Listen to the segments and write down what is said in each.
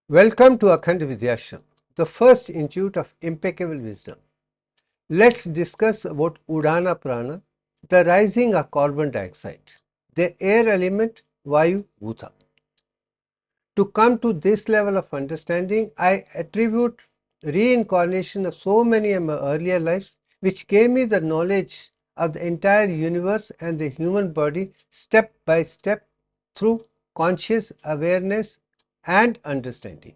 Welcome to Akhand Vidyashram, the first institute of impeccable wisdom. Let's discuss about UDANA PRANA, the rising of carbon dioxide, the air element Vayu Bhuta. To come to this level of understanding, I attribute reincarnation of so many of my earlier lives, which gave me the knowledge of the entire universe and the human body step by step through conscious awareness and understanding.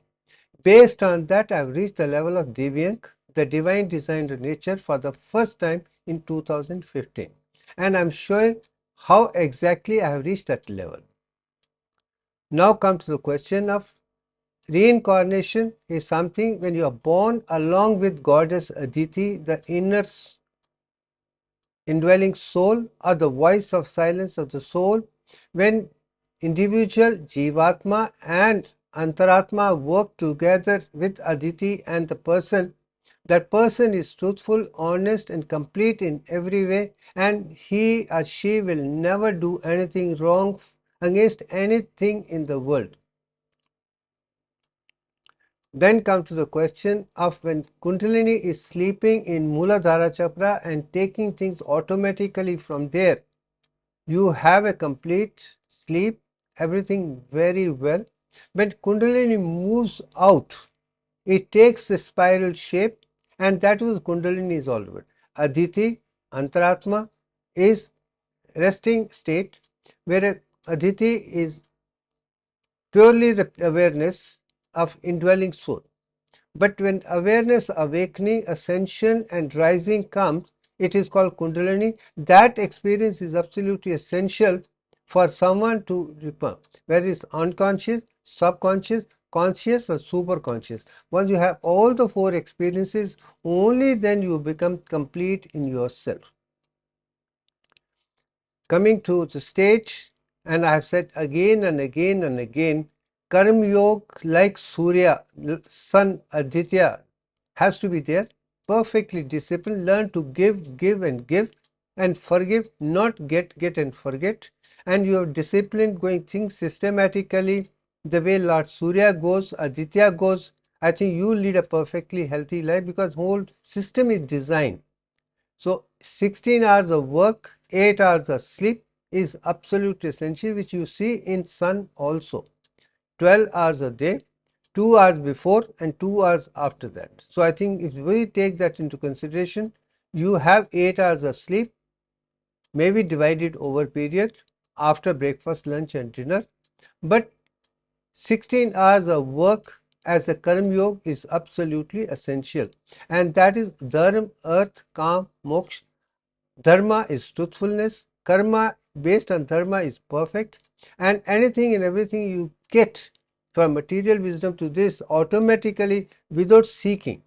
Based on that, I have reached the level of Divyank, the divine design of nature, for the first time in 2015. And I am showing how exactly I have reached that level. Now come to the question of reincarnation is something when you are born along with goddess Aditi, the inner indwelling soul or the voice of silence of the soul, when individual Jivatma and Antaratma work together with Aditi and the person, that person is truthful, honest and complete in every way, and he or she will never do anything wrong against anything in the world. Then come to the question of when Kundalini is sleeping in Muladhara Chakra and taking things automatically from there. You have a complete sleep, everything very well. When Kundalini moves out, it takes the spiral shape, and that was Kundalini is all about. Aditi, Antaratma, is resting state, where Aditi is purely the awareness of indwelling soul. But when awareness, awakening, ascension and rising comes, it is called Kundalini. That experience is absolutely essential for someone to become, whether it's unconscious, subconscious, conscious or superconscious. Once you have all the four experiences, only then you become complete in yourself. Coming to the stage, and I have said again and again and again, Karma Yoga, like Surya, Sun, Aditya, has to be there, perfectly disciplined, learn to give and forgive, not get and forget. And you have discipline going things systematically the way Lord Surya goes, Aditya goes. I think you lead a perfectly healthy life because whole system is designed. So 16 hours of work, 8 hours of sleep is absolutely essential, which you see in sun also. 12 hours a day, 2 hours before and 2 hours after that. So I think if we take that into consideration, you have 8 hours of sleep, maybe divided over period after breakfast, lunch and dinner, but 16 hours of work as a Karma Yoga is absolutely essential, and that is Dharma, Earth, Kam, Moksha. Dharma is truthfulness, karma based on dharma is perfect, and anything and everything you get from material wisdom to this automatically without seeking.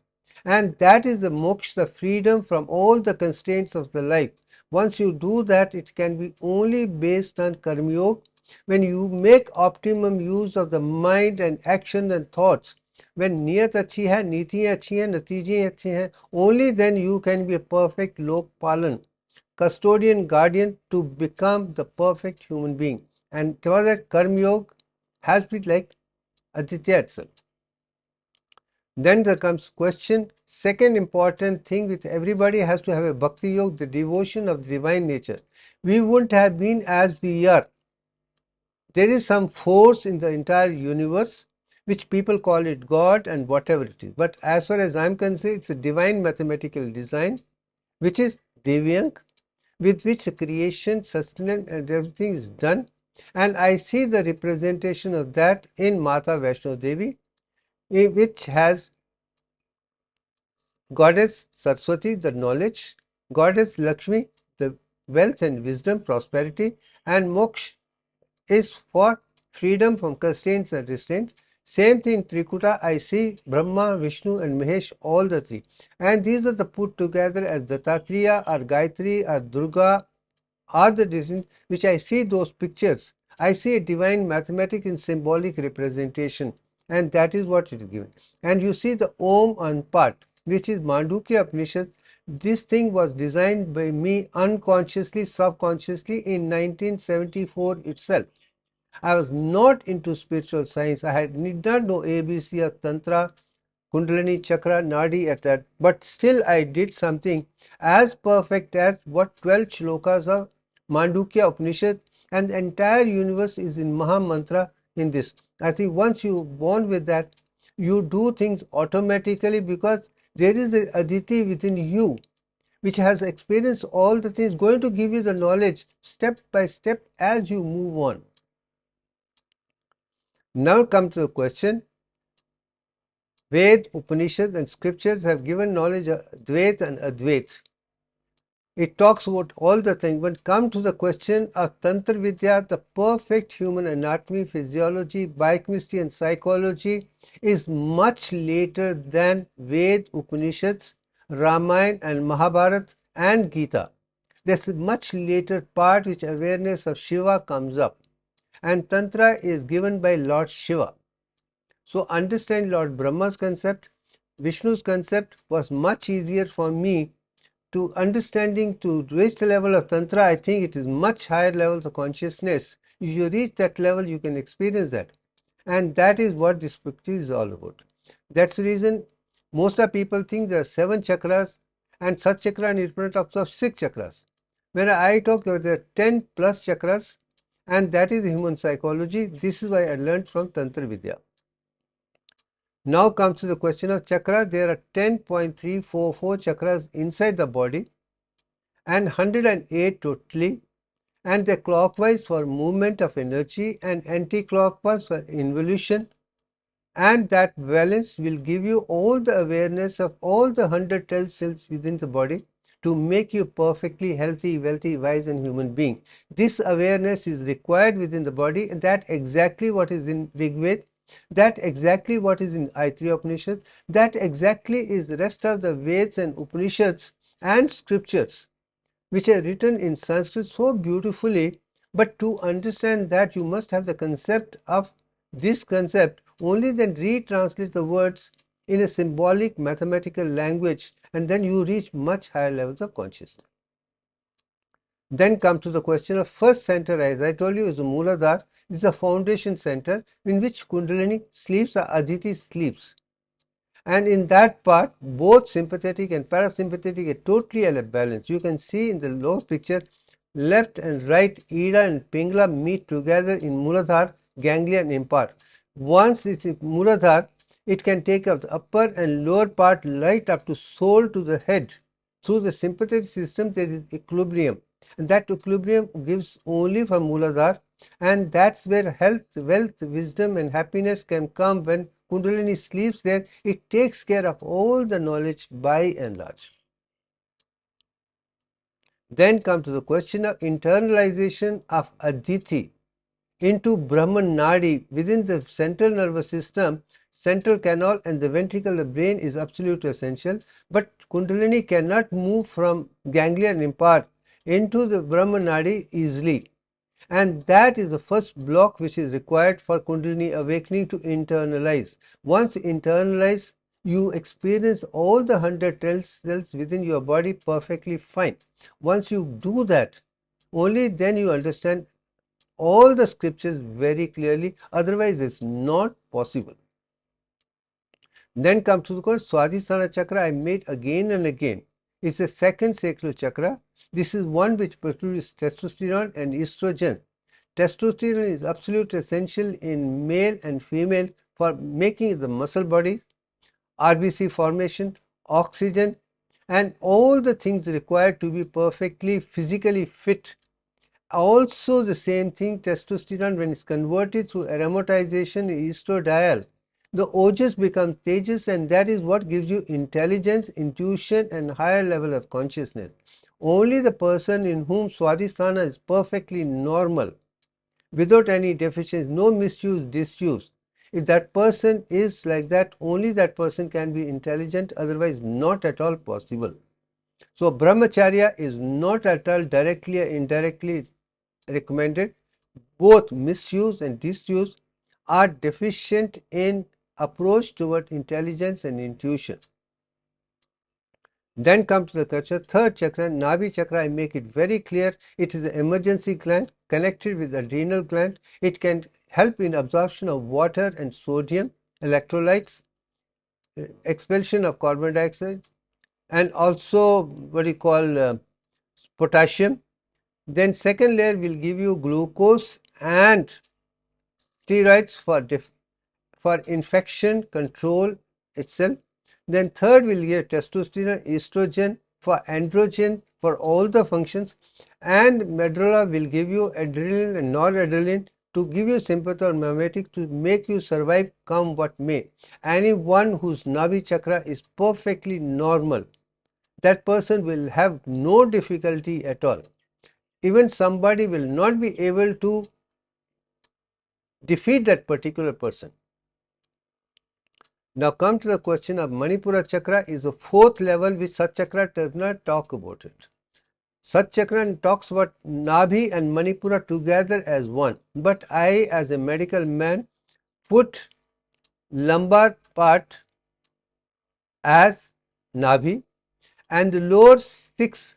And that is the moksha, the freedom from all the constraints of the life. Once you do that, it can be only based on karma yoga. When you make optimum use of the mind and action and thoughts, when niyat achhi hai, nitiyan achhi hai, natije achhe hain, only then you can be a perfect lok palan, custodian, guardian to become the perfect human being. And for that, Karma Yoga has been like Aditya itself. Then there comes question. Second important thing with everybody has to have a Bhakti Yoga, the devotion of the divine nature. We wouldn't have been as we are. There is some force in the entire universe which people call it God and whatever it is. But as far as I'm concerned, it's a divine mathematical design which is Divyank, with which the creation, sustenance and everything is done. And I see the representation of that in Mata Vaishno Devi, which has goddess Saraswati, the knowledge, goddess Lakshmi, the wealth and wisdom, prosperity, and moksha is for freedom from constraints and restraints. Same thing in Trikuta, I see Brahma, Vishnu and Mahesh, all the three. And these are the put together as Dattatreya or Gayatri or Durga are the difference which I see those pictures. I see a divine mathematic and symbolic representation, and that is what it is given. And you see the Om on part, which is Mandukya Upanishad. This thing was designed by me unconsciously, subconsciously in 1974 itself. I was not into spiritual science. I did not know ABC of Tantra, Kundalini, Chakra, Nadi at that, but still I did something as perfect as what 12 shlokas of Mandukya Upanishad, and the entire universe is in Maha Mantra in this. I think once you born with that, you do things automatically because there is the Aditi within you which has experienced all the things, going to give you the knowledge step by step as you move on. Now come to the question. Ved, Upanishads and scriptures have given knowledge of Dvait and Advait. It talks about all the things, but come to the question of Tantra Vidya, the perfect human anatomy, physiology, biochemistry and psychology is much later than Ved, Upanishads, Ramayana and Mahabharata and Gita. There's a much later part which awareness of Shiva comes up, and Tantra is given by Lord Shiva. So understand Lord Brahma's concept, Vishnu's concept was much easier for me to understanding. To reach the level of Tantra, I think it is much higher levels of consciousness. If you reach that level, you can experience that. And that is what this practice is all about. That's the reason most of people think there are 7 chakras and Sat Chakra and Nirpana talks of 6 chakras. When I talk about there are 10 plus chakras, and that is human psychology. This is why I learned from Tantra Vidya. Now comes to the question of chakra. There are 10.344 chakras inside the body and 108 totally, and they're clockwise for movement of energy and anti-clockwise for involution, and that balance will give you all the awareness of all the 112 cells within the body to make you perfectly healthy, wealthy, wise and human being. This awareness is required within the body, and that exactly what is in Rig Veda, that exactly what is in Aitreya Upanishad, that exactly is the rest of the Vedas and Upanishads and scriptures which are written in Sanskrit so beautifully. But to understand that, you must have the concept of this concept, only then retranslate the words in a symbolic mathematical language, and then you reach much higher levels of consciousness. Then come to the question of first center. As I told you, is the Mooladhara, is the foundation center in which Kundalini sleeps or Aditi sleeps. And in that part, both sympathetic and parasympathetic are totally out of balance. You can see in the lower picture, left and right Ida and Pingala meet together in Mooladhara, ganglia and impart. Once it's in Mooladhara, it can take up the upper and lower part right up to soul to the head. Through the sympathetic system, there is equilibrium, and that equilibrium gives only from Mooladhara, and that's where health, wealth, wisdom and happiness can come. When Kundalini sleeps there, it takes care of all the knowledge by and large. Then come to the question of internalization of Aditi into Brahman Nadi within the central nervous system, central canal and the ventricle of the brain is absolutely essential. But Kundalini cannot move from ganglia and impart into the Brahman Nadi easily. And that is the first block which is required for Kundalini awakening to internalize. Once internalize, you experience all the 112 cells within your body perfectly fine. Once you do that, only then you understand all the scriptures very clearly, otherwise it's not possible. Then comes to the question, Swadhisthana chakra I made again and again. It's the second sacral chakra. This is one which produces testosterone and estrogen. Testosterone is absolutely essential in male and female for making the muscle body, RBC formation, oxygen and all the things required to be perfectly physically fit. Also the same thing, testosterone when it's converted through aromatization estradiol, the ojas become tejas, and that is what gives you intelligence, intuition and higher level of consciousness. Only the person in whom Swadhisthana is perfectly normal, without any deficiency, no misuse, disuse. If that person is like that, only that person can be intelligent, otherwise not at all possible. So brahmacharya is not at all directly or indirectly recommended. Both misuse and disuse are deficient in approach toward intelligence and intuition. Then come to the third chakra, Navi chakra. I make it very clear, it is an emergency gland connected with the adrenal gland. It can help in absorption of water and sodium, electrolytes, expulsion of carbon dioxide, and also what you call potassium. Then second layer will give you glucose and steroids for infection control itself. Then third will give testosterone, estrogen for androgen for all the functions, and medulla will give you adrenaline and noradrenaline to give you sympathomimetic to make you survive come what may. Anyone whose Navi chakra is perfectly normal, that person will have no difficulty at all. Even somebody will not be able to defeat that particular person. Now come to the question of Manipura chakra is the fourth level which Sat chakra does not talk about it. Sat chakra talks about Nabhi and Manipura together as one, but I as a medical man put lumbar part as Nabhi and the lower 6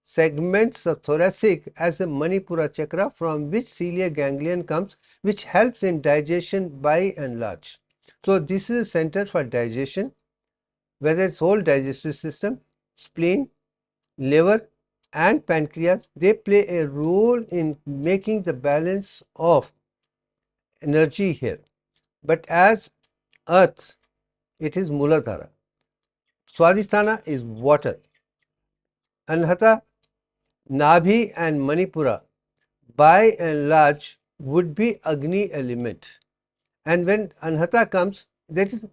segments of thoracic as a Manipura chakra from which celiac ganglion comes, which helps in digestion by and large. So this is a center for digestion, whether it's whole digestive system, spleen, liver and pancreas, they play a role in making the balance of energy here. But as earth, it is Muladhara. Swadhisthana is water. Anhata, Nabhi and Manipura by and large would be Agni element. And when Anhata comes, that is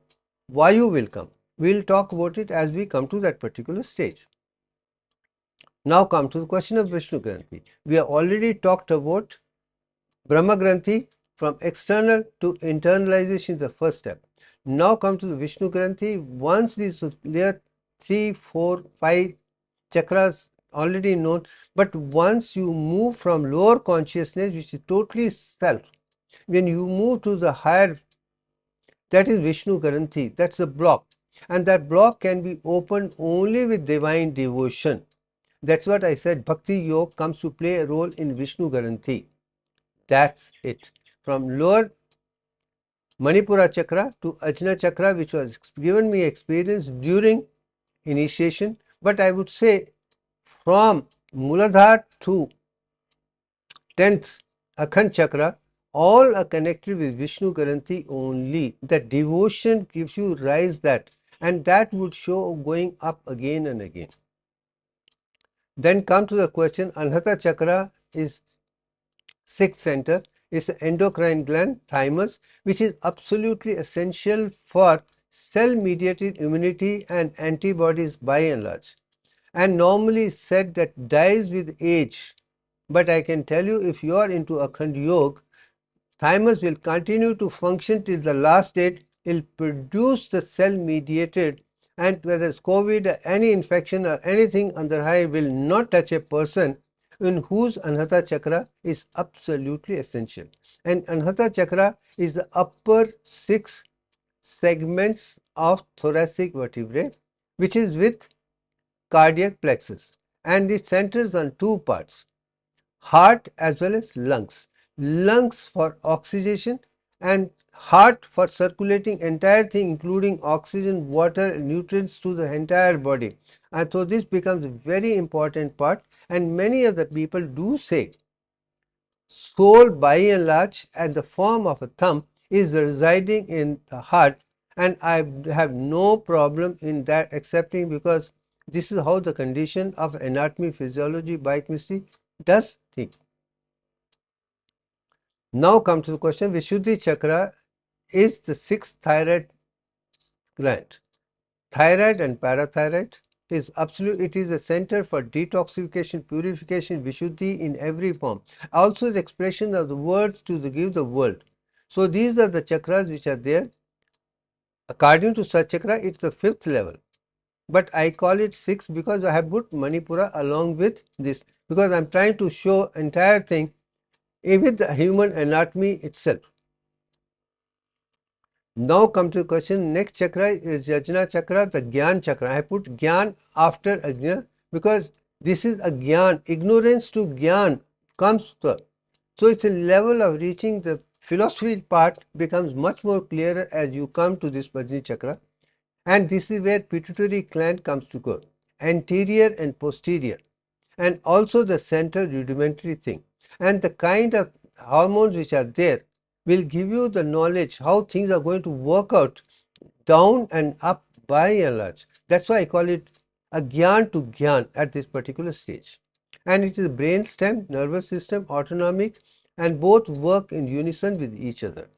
Vayu will come. We will talk about it as we come to that particular stage. Now come to the question of Vishnu Granthi. We have already talked about Brahma Granthi from external to internalization is the first step. Now come to the Vishnu Granthi. Once these layer 3, 4, 5 chakras already known, but once you move from lower consciousness, which is totally self, when you move to the higher, that is Vishnu Granthi, that's the block, and that block can be opened only with divine devotion. That's what I said, Bhakti Yoga comes to play a role in Vishnu Granthi. That's it. From lower Manipura chakra to Ajna chakra, which was given me experience during initiation, but I would say from Muladhara to 10th Akhand chakra, all are connected with Vishnu Granthi only. That devotion gives you rise that, and that would show going up again and again. Then come to the question, Anhata chakra is 6th center, is an endocrine gland, thymus, which is absolutely essential for cell-mediated immunity and antibodies by and large, and normally said that dies with age. But I can tell you, if you are into Akhand Yoga, thymus will continue to function till the last date. It will produce the cell-mediated, and whether it's COVID or any infection or anything under high will not touch a person in whose Anhata chakra is absolutely essential. And Anhata chakra is the upper 6 segments of thoracic vertebrae, which is with cardiac plexus, and it centers on 2 parts, heart as well as lungs. Lungs for oxygenation and heart for circulating entire thing, including oxygen, water, nutrients to the entire body. And so this becomes a very important part, and many of the people do say soul by and large and the form of a thumb is residing in the heart, and I have no problem in that accepting, because this is how the condition of anatomy, physiology, biochemistry does think. Now come to the question, Vishuddhi chakra is the 6th thyroid gland. Thyroid and parathyroid is absolute, it is a center for detoxification, purification, Vishuddhi in every form. Also the expression of the words to give the world. So these are the chakras which are there. According to Sat chakra, it's the 5th level, but I call it 6 because I have put Manipura along with this, because I am trying to show entire thing with the human anatomy itself. Now come to the question, next chakra is Ajna chakra, the Gyan chakra. I put Gyan after Ajna because this is a Gyan, ignorance to Gyan comes to. So it's a level of reaching the philosophy part becomes much more clearer as you come to this Majni chakra, and this is where pituitary gland comes to go, anterior and posterior, and also the center rudimentary thing, and the kind of hormones which are there will give you the knowledge how things are going to work out down and up by and large. That's why I call it a gyan to gyan at this particular stage. And it is brain stem, nervous system, autonomic, and both work in unison with each other.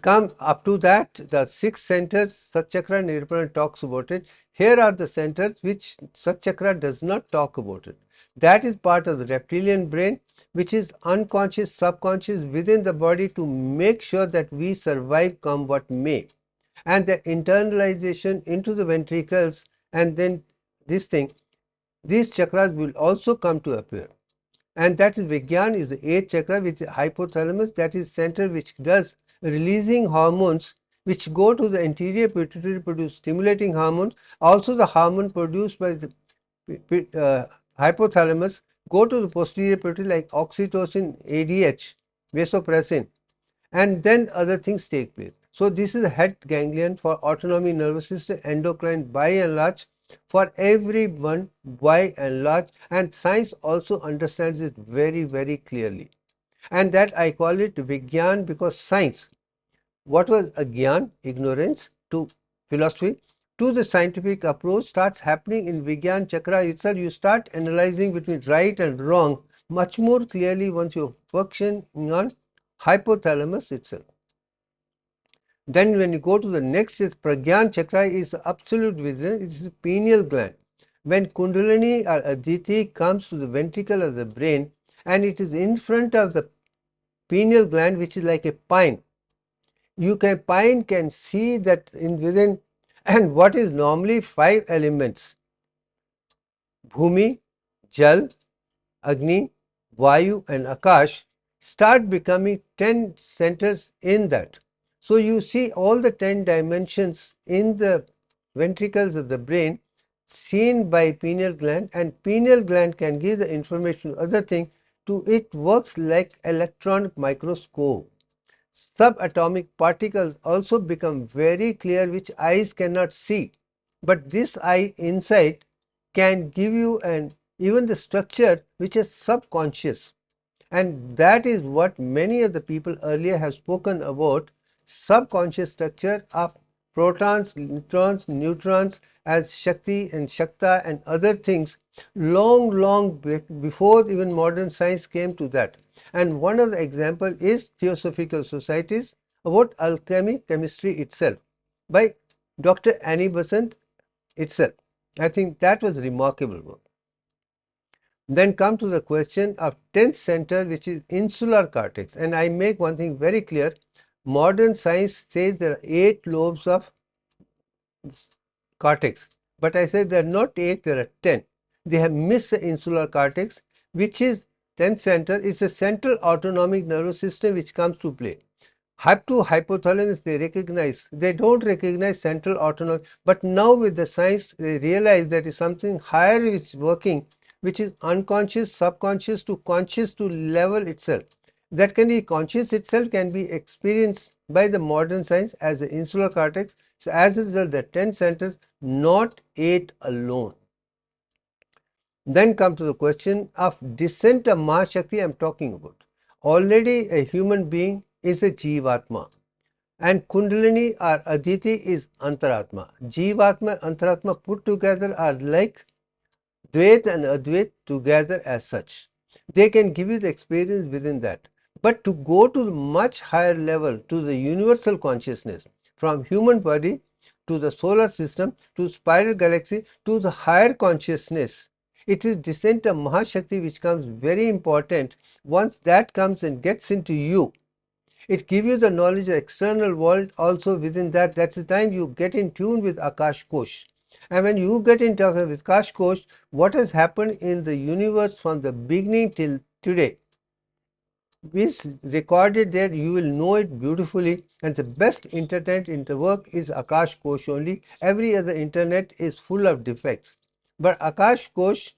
Come up to that, the 6 centers, Satchakra Nirupana talks about it. Here are the centers which Satchakra does not talk about it. That is part of the reptilian brain, which is unconscious, subconscious within the body to make sure that we survive come what may. And the internalization into the ventricles, and then this thing, these chakras will also come to appear. And that is Vigyan is the 8th chakra, which is hypothalamus, that is center which does releasing hormones which go to the anterior pituitary produce stimulating hormones. Also the hormone produced by the hypothalamus go to the posterior pituitary like oxytocin, ADH, vasopressin, and then other things take place. So this is the head ganglion for autonomic nervous system, endocrine by and large, for everyone by and large, and science also understands it very, very clearly. And that I call it Vigyan because science, what was Agyan, ignorance, to philosophy, to the scientific approach starts happening in Vigyan chakra itself. You start analyzing between right and wrong much more clearly once you function on hypothalamus itself. Then when you go to the next is Pragyan chakra is absolute vision, it is pineal gland. When Kundalini or Aditi comes to the ventricle of the brain and it is in front of the pineal gland which is like a pine, pine can see that in within, and what is normally 5 elements, Bhumi, Jal, Agni, Vayu and Akash, start becoming 10 centers in that. So you see all the 10 dimensions in the ventricles of the brain seen by pineal gland, and pineal gland can give the information to other thing. To it works like electron microscope. Subatomic particles also become very clear which eyes cannot see, but this eye insight can give you an even the structure which is subconscious, and that is what many of the people earlier have spoken about, subconscious structure of protons, neutrons as Shakti and Shakta and other things long before even modern science came to that. And one of the example is Theosophical Societies about alchemy, chemistry itself by Dr. Annie Besant itself. I think that was remarkable work. Then come to the question of 10th center, which is insular cortex. And I make one thing very clear. Modern science says there are 8 lobes of cortex, but I say there are not 8, there are 10. They have missed the insular cortex, which is 10th center. It's a central autonomic nervous system which comes to play. Hypothalamus they recognize, they don't recognize central autonomic, but now with the science they realize that is something higher which is working, which is unconscious, subconscious to conscious to level itself. That can be conscious itself, can be experienced by the modern science as the insular cortex. So as a result, the 10 centers, not 8 alone. Then come to the question of descent of Mahashakti I am talking about. Already a human being is a Jivatma, and Kundalini or Aditi is Antaratma. Jivatma and Antaratma put together are like Dvait and Advait together as such. They can give you the experience within that. But to go to the much higher level, to the universal consciousness, from human body to the solar system to spiral galaxy to the higher consciousness, it is descent of Mahashakti which comes very important. Once that comes and gets into you, it gives you the knowledge of external world also within that. That's the time you get in tune with Akash Kosh. And when you get in touch with Akash Kosh, what has happened in the universe from the beginning till today is recorded there. You will know it beautifully, and the best internet interwork is Akash Kosh only. Every other internet is full of defects, but Akash Kosh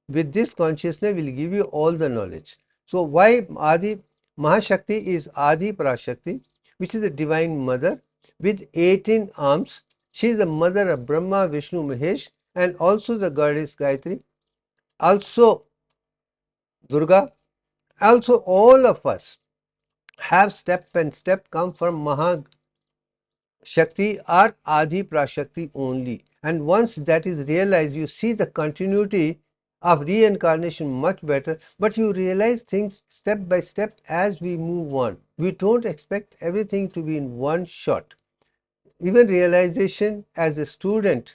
with this consciousness will give you all the knowledge. So why Adi Mahashakti is Adi Parashakti, which is the divine mother with 18 arms. She is the mother of Brahma, Vishnu, Mahesh, and also the goddess Gayatri, also Durga. Also all of us have step and step come from Mahashakti or Adi Prashakti only. And once that is realized, you see the continuity of reincarnation much better, but you realize things step by step as we move on. We don't expect everything to be in one shot. Even realization as a student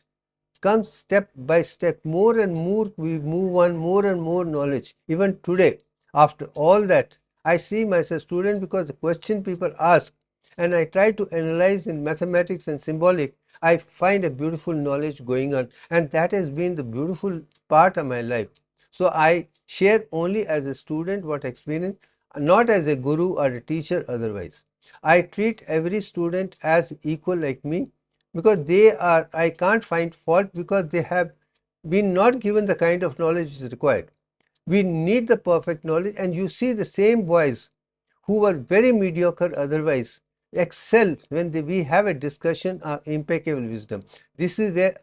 comes step by step. More and more we move on, more and more knowledge. Even today, after all that, I see myself student because the question people ask and I try to analyze in mathematics and symbolic, I find a beautiful knowledge going on, and that has been the beautiful part of my life. So I share only as a student what experience, not as a guru or a teacher otherwise. I treat every student as equal like me because I can't find fault because they have been not given the kind of knowledge which is required. We need the perfect knowledge, and you see the same boys who were very mediocre otherwise excel when we have a discussion of impeccable wisdom. This is where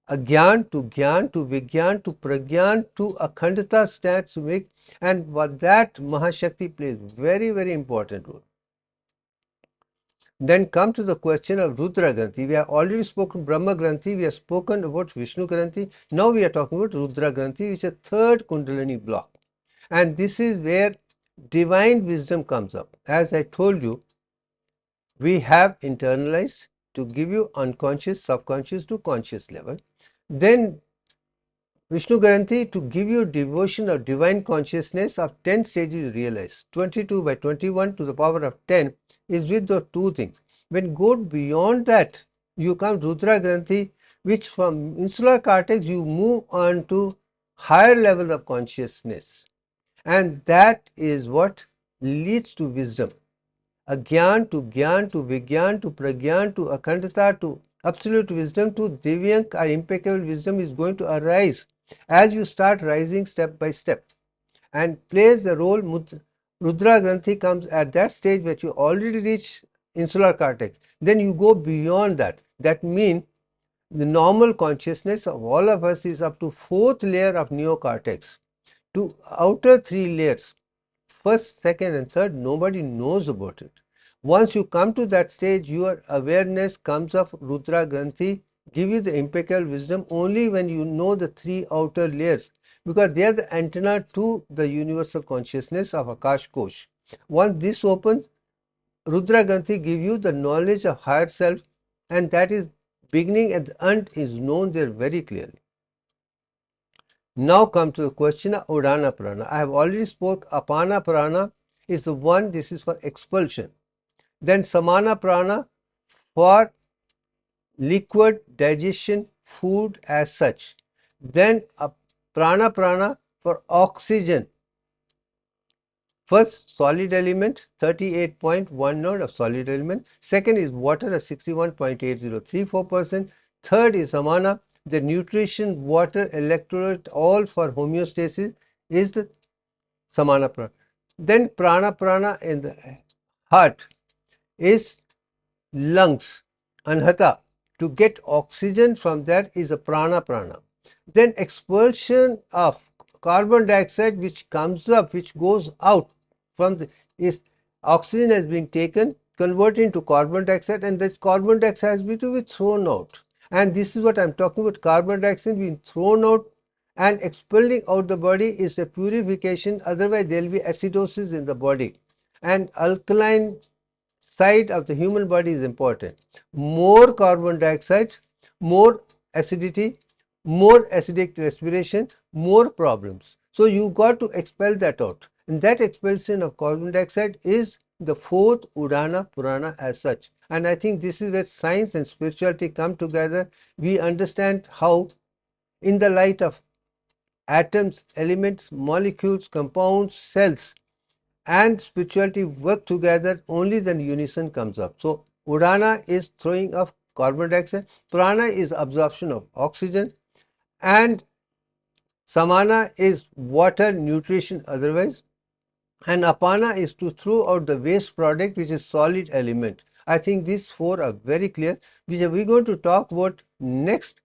agyan to gyan to vigyan to pragyan to akhandata stands to make, and for that Mahashakti plays very, very important role. Then come to the question of Rudra Granthi. We have already spoken Brahma Granthi, we have spoken about Vishnu Granthi. Now we are talking about Rudra Granthi, which is a third Kundalini block. And this is where divine wisdom comes up. As I told you, we have internalized to give you unconscious, subconscious to conscious level. Then Vishnu Granthi to give you devotion of divine consciousness of 10 stages realized. 22 by 21 to the power of 10 is with the two things. When go beyond that, you come Rudra Granthi, which from insular cortex you move on to higher level of consciousness. And that is what leads to wisdom. Agyan to Gyan to Vigyan to Pragyan to Akhandata to absolute wisdom to Divyank or impeccable wisdom is going to arise as you start rising step by step and plays the role. Rudra Granthi comes at that stage where you already reach insular cortex. Then you go beyond that. That means the normal consciousness of all of us is up to fourth layer of neocortex. To outer three layers, first, second and third, nobody knows about it. Once you come to that stage, your awareness comes of Rudra Granthi, give you the impeccable wisdom only when you know the three outer layers, because they are the antenna to the universal consciousness of Akash Kosh. Once this opens, Rudra Granthi give you the knowledge of higher self, and that is beginning and the end is known there very clearly. Now come to the question of Udana Prana. I have already spoke. Apana Prana is the one, this is for expulsion. Then Samana Prana for liquid digestion, food as such. Then Prana for oxygen. First, solid element, 38.1 node of solid element. Second is water at 61.8034%. Third is Samana, the nutrition, water, electrolyte, all for homeostasis is the Samana Prana. Then Prana in the heart is lungs, Anhata. To get oxygen from that is a Prana. Then expulsion of carbon dioxide which comes up, which goes out from the, is oxygen has been taken, converted into carbon dioxide, and this carbon dioxide has been to be thrown out. And this is what I am talking about, carbon dioxide being thrown out and expelling out the body is a purification, otherwise there will be acidosis in the body. And alkaline side of the human body is important. More carbon dioxide, more acidity, more acidic respiration, more problems. So you got to expel that out. And that expulsion of carbon dioxide is the fourth Udana Purana as such. And I think this is where science and spirituality come together. We understand how, in the light of atoms, elements, molecules, compounds, cells, and spirituality work together, only then unison comes up. So Udana is throwing off carbon dioxide, Prana is absorption of oxygen, and Samana is water, nutrition otherwise, and apana is to throw out the waste product, which is solid element. I think these four are very clear, which we're going to talk about next.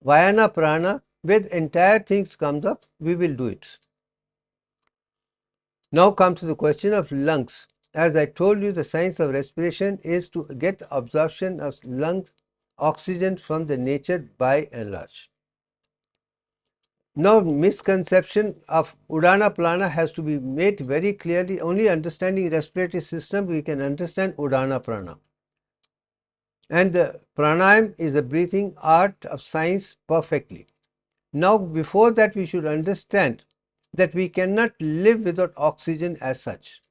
Vyana prana, where the entire things comes up, we will do it. Now comes to the question of lungs. As I told you, the science of respiration is to get the absorption of lungs oxygen from the nature by and large. Now, misconception of Udana Prana has to be made very clearly. Only understanding respiratory system we can understand Udana Prana. And the pranayam is the breathing art of science perfectly. Now, before that, we should understand that we cannot live without oxygen as such.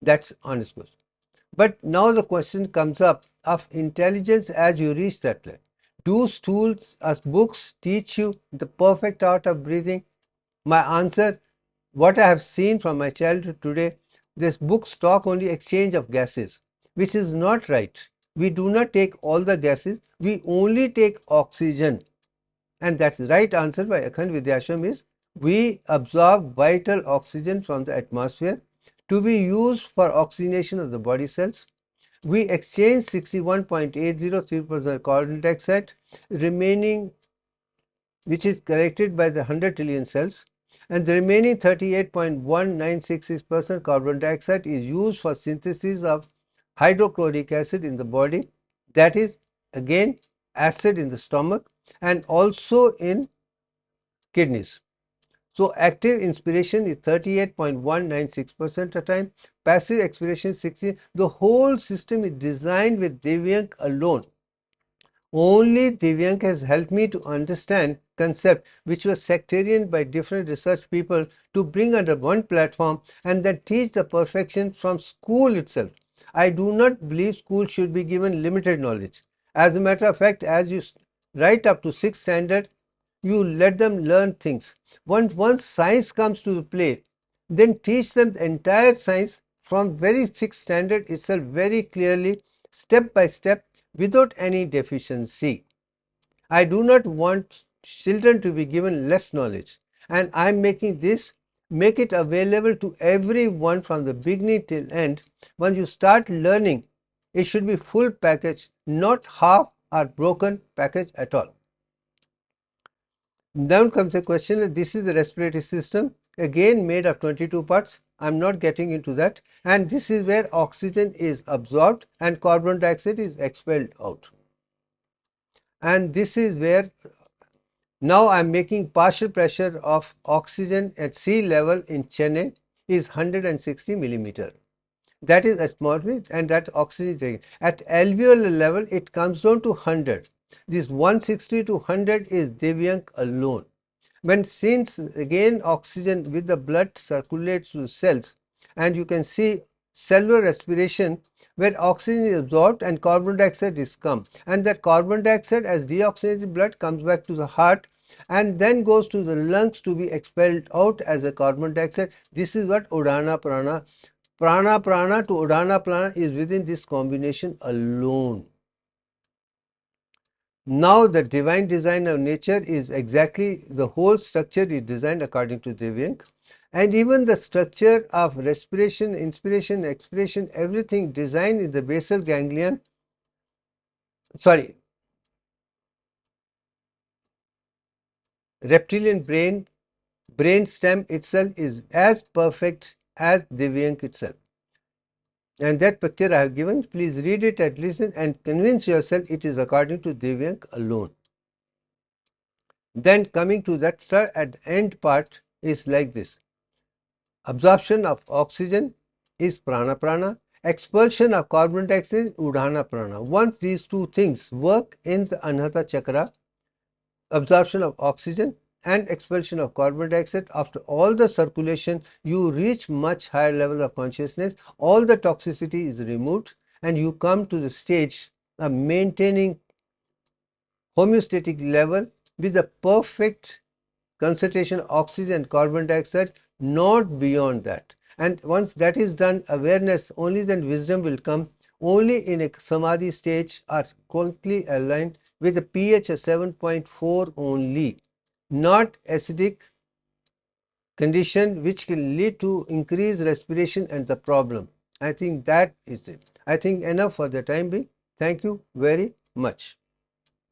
That's honest. But now the question comes up of intelligence as you reach that level. Do tools as books teach you the perfect art of breathing? My answer, what I have seen from my childhood today, these books talk only exchange of gases, which is not right. We do not take all the gases, we only take oxygen. And that's the right answer by Akhand Vidyashram is we absorb vital oxygen from the atmosphere to be used for oxygenation of the body cells. We exchange 61.8034% carbon dioxide remaining, which is corrected by the 100 trillion cells, and the remaining 38.1966% carbon dioxide is used for synthesis of hydrochloric acid in the body, that is again acid in the stomach and also in kidneys. So active inspiration is 38.196% of time, passive expiration 60. The whole system is designed with Divyank alone. Only Divyank has helped me to understand concept which was sectarian by different research people to bring under one platform and then teach the perfection from school itself. I do not believe school should be given limited knowledge. As a matter of fact, as you right up to 6th standard, you let them learn things. Once science comes to the play, then teach them the entire science from very 6th standard itself very clearly, step by step, without any deficiency. I do not want children to be given less knowledge, and I am making this, make it available to everyone from the beginning till end. Once you start learning, it should be full package, not half or broken package at all. Then comes the question that this is the respiratory system, again made of 22 parts. I am not getting into that, and this is where oxygen is absorbed and carbon dioxide is expelled out. And this is where now I am making partial pressure of oxygen at sea level in Chennai is 160 millimeter. That is atmospheric, and that oxygen at alveolar level it comes down to 100. This 160 to 100 is Divyank alone. When since again oxygen with the blood circulates to cells, and you can see cellular respiration where oxygen is absorbed and carbon dioxide is come, and that carbon dioxide as deoxygenated blood comes back to the heart and then goes to the lungs to be expelled out as a carbon dioxide. This is what Udana Prana. Prana to Udana Prana is within this combination alone. Now the divine design of nature is exactly, the whole structure is designed according to Divyank, and even the structure of respiration, inspiration, expiration, everything designed in the basal ganglion, reptilian brain stem itself is as perfect as Divyank itself. And that picture I have given, please read it and listen and convince yourself it is according to Divyank alone. Then coming to that at the end part is like this. Absorption of oxygen is prana, expulsion of carbon dioxide is udana prana. Once these two things work in the anahata chakra, absorption of oxygen and expulsion of carbon dioxide, after all the circulation you reach much higher level of consciousness, all the toxicity is removed and you come to the stage of maintaining homeostatic level with the perfect concentration of oxygen and carbon dioxide, not beyond that. And once that is done, awareness, only then wisdom will come. Only in a samadhi stage are closely aligned with a pH of 7.4 only, not acidic condition which can lead to increased respiration and the problem. I think that is it. I think enough for the time being. Thank you very much.